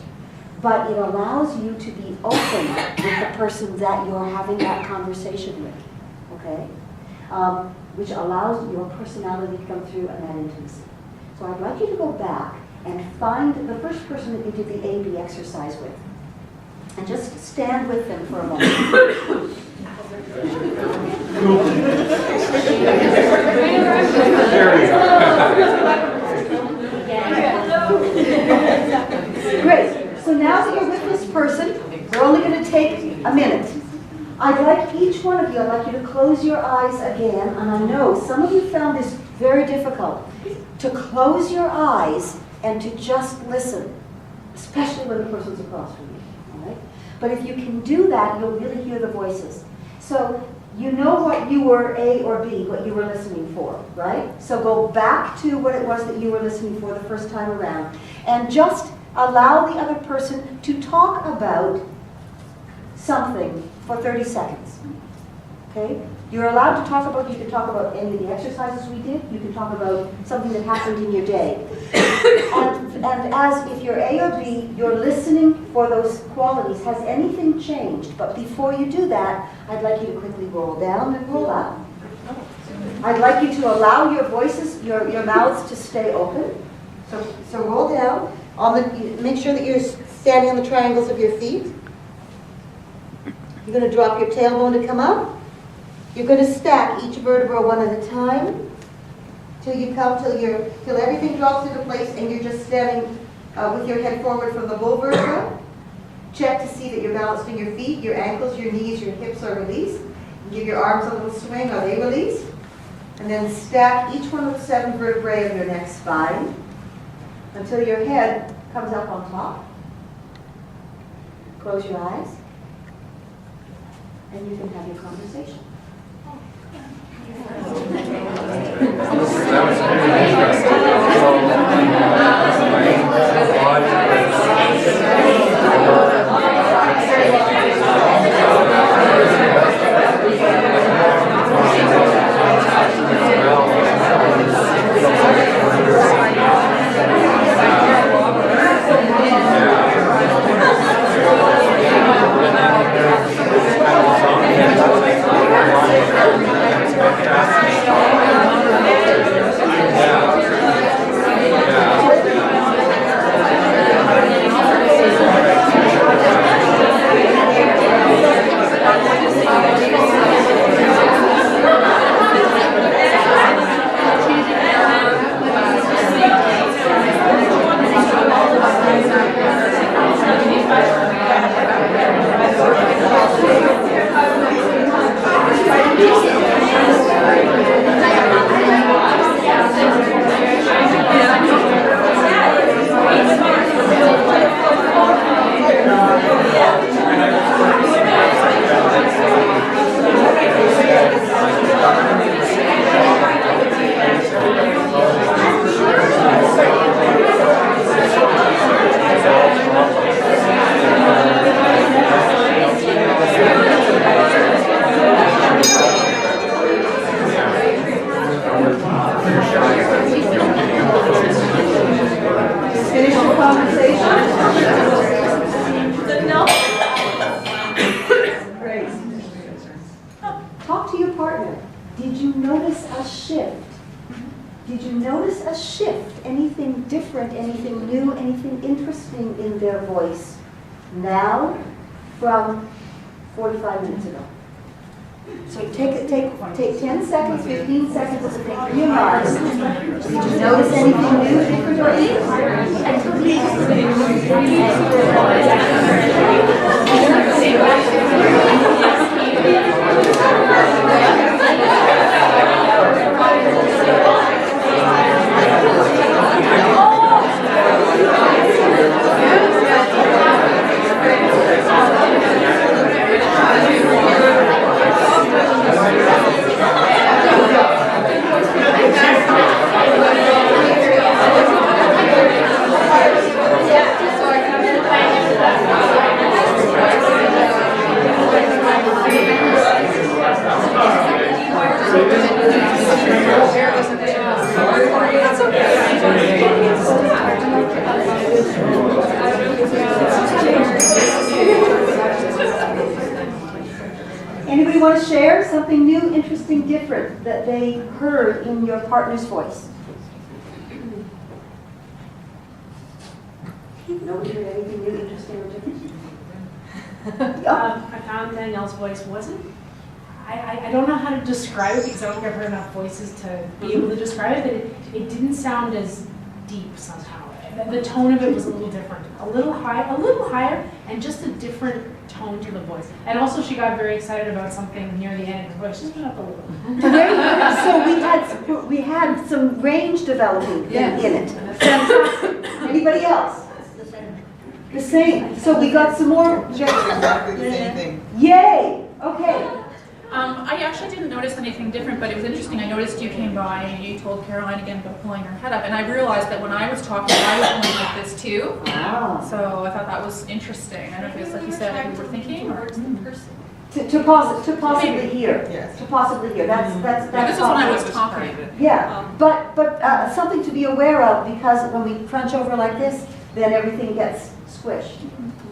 But it allows you to be open with the person that you're having that conversation with, okay? Which allows your personality to come through and that intimacy. So I'd like you to go back and find the first person that you did the A-B exercise with. And just stand with them for a moment. Great. So now that you're with this person, we're only going to take a minute. I'd like each one of you, I'd like you to close your eyes again. And I know some of you found this very difficult. To close your eyes and to just listen, especially when the person's across from you. All right? But if you can do that, you'll really hear the voices. So you know what you were A or B, what you were listening for, right? So go back to what it was that you were listening for the first time around, and just allow the other person to talk about something for 30 seconds. Okay? You're allowed to talk about, you can talk about any of the exercises we did, you can talk about something that happened in your day. And as if you're A or B, you're listening for those qualities. Has anything changed? But before you do that, I'd like you to quickly roll down and roll up. I'd like you to allow your voices, your mouths to stay open. So roll down. Make sure that you're standing on the triangles of your feet. You're going to drop your tailbone to come up. You're going to stack each vertebra one at a time till you come till everything drops into place and you're just standing with your head forward from the bull vertebra. Check to see that you're balanced in your feet, your ankles, your knees, your hips are released. Give your arms a little swing. Are they released? And then stack each one of the 7 vertebrae of your neck spine until your head comes up on top. Close your eyes. And you can have your conversation. Now from 45 minutes ago. So take 10 seconds, 15 seconds to think in your mind. Did you notice anything new, different, or Anybody want to share something new, interesting, different that they heard in your partner's voice? Nobody heard anything new, interesting, or different? I found Danielle's voice wasn't. I don't know how to describe it because I don't give her enough voices to be able to describe it, but it didn't sound as deep somehow. The tone of it was a little different, a little higher, and just a different tone to the voice. And also, she got very excited about something near the end of her voice. Just went up a little. So we had some range developing in it. Fantastic. Anybody else? The same. So we got some more. Exactly the same thing. Yay! Okay. I actually didn't notice anything different, but it was interesting. I noticed you came by and you told Caroline again about pulling her head up, and I realized that when I was talking, I was going like this too. Wow. So I thought that was interesting. I don't know if it was like you said we were thinking, or it's the person. To possibly hear. Yes. To possibly hear. That's This is when I was possible. talking. Yeah, but something to be aware of, because when we crunch over like this, then everything gets squished.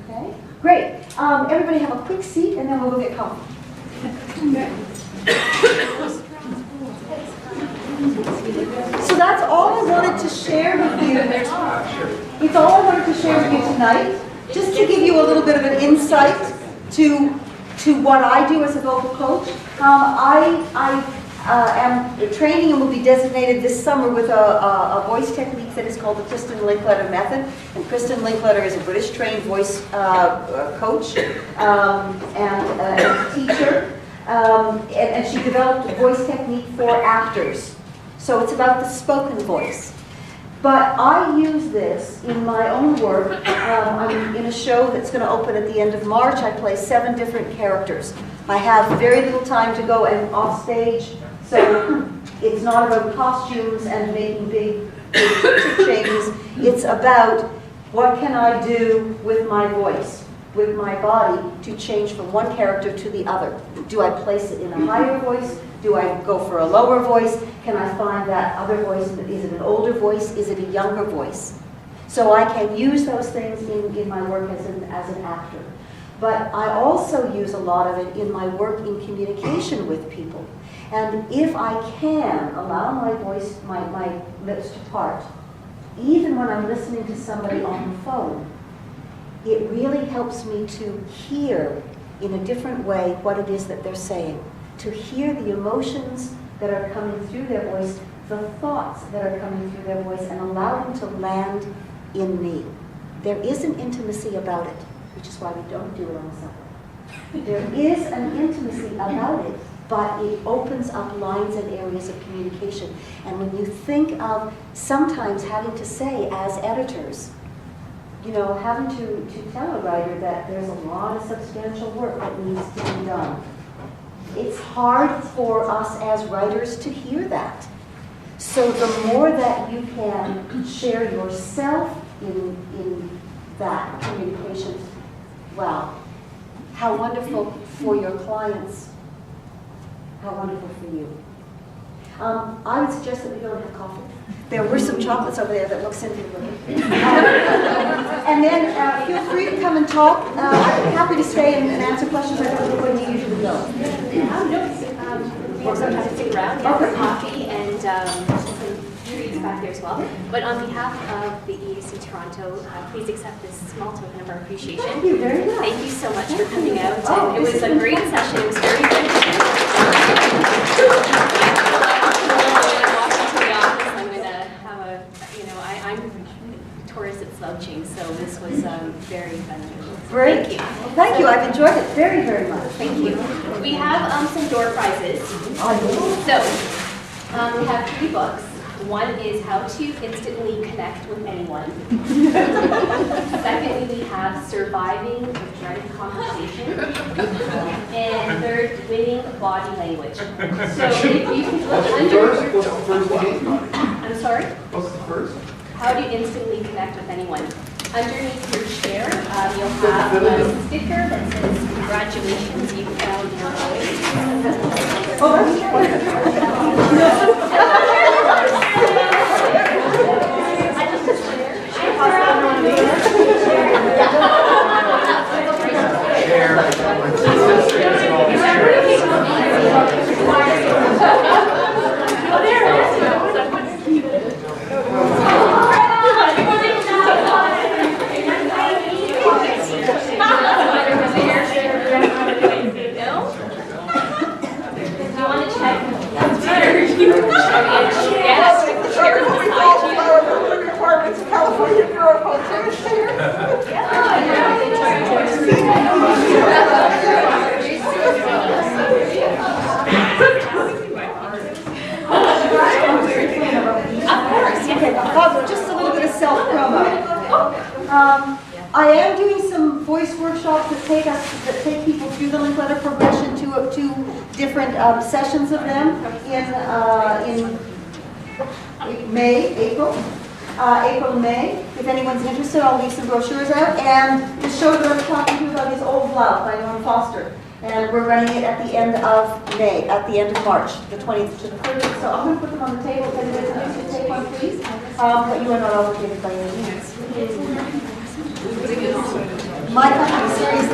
Okay? Great. Everybody have a quick seat, and then we'll go get coffee. So that's all I wanted to share with you. It's all I wanted to share with you tonight, just to give you a little bit of an insight to what I do as a vocal coach. I am training and will be designated this summer with a voice technique that is called the Kristen Linkletter method. And Kristen Linkletter is a British trained voice coach and a teacher. And she developed a voice technique for actors. So it's about the spoken voice. But I use this in my own work. I'm in a show that's going to open at the end of March. I play 7 different characters. I have very little time to go and off stage, so it's not about costumes and making big picture changes. It's about what can I do with my voice, with my body, to change from one character to the other. Do I place it in a higher voice? Do I go for a lower voice? Can I find that other voice? Is it an older voice? Is it a younger voice? So I can use those things in my work as an actor. But I also use a lot of it in my work in communication with people. And if I can allow my voice, my lips to part, even when I'm listening to somebody on the phone, it really helps me to hear in a different way what it is that they're saying, to hear the emotions that are coming through their voice, the thoughts that are coming through their voice, and allow them to land in me. There is an intimacy about it, which is why we don't do it on the subway. There is an intimacy about it, but it opens up lines and areas of communication. And when you think of sometimes having to say, as editors, you know, having to tell a writer that there's a lot of substantial work that needs to be done. It's hard for us as writers to hear that. So the more that you can share yourself in that communication, wow, how wonderful for your clients, how wonderful for you. I would suggest that we go and have coffee. There were some chocolates over there that look simply lovely. And then feel free to come and talk. I'd be happy to stay and answer questions. I don't know when you usually go. We have some time to stick around for coffee and some treats back there as well. But on behalf of the EAC Toronto, please accept this small token of our appreciation. Thank you very much. Thank you so much for coming out. And it was a great session. It was very good. I'm Taurus at slouching, so this was very beneficial. Great. Thank you. Well, thank you. I've enjoyed it very, very much. Thank you. We have some door prizes. So we have 3 books. One is How to Instantly Connect with Anyone. Secondly, we have Surviving the Dreaded Conversation. And third, Winning Body Language. So if you can look under... What's the first one? I'm sorry? What's the first? How to instantly connect with anyone. Underneath your chair, you'll have a sticker that says, "Congratulations, you found your voice." Oh, Do you want to check? That's better. the Linkletter progression, two different sessions of them in April and May. If anyone's interested, I'll leave some brochures out. And the show that I was talking to you about is Old Love by Norm Foster. And we're running it at the end of May, at the end of March, the 20th to the 30th. So I'm going to put them on the table. If anybody's interested, take one, please. But you are not obligated by any means. My company, Sirius.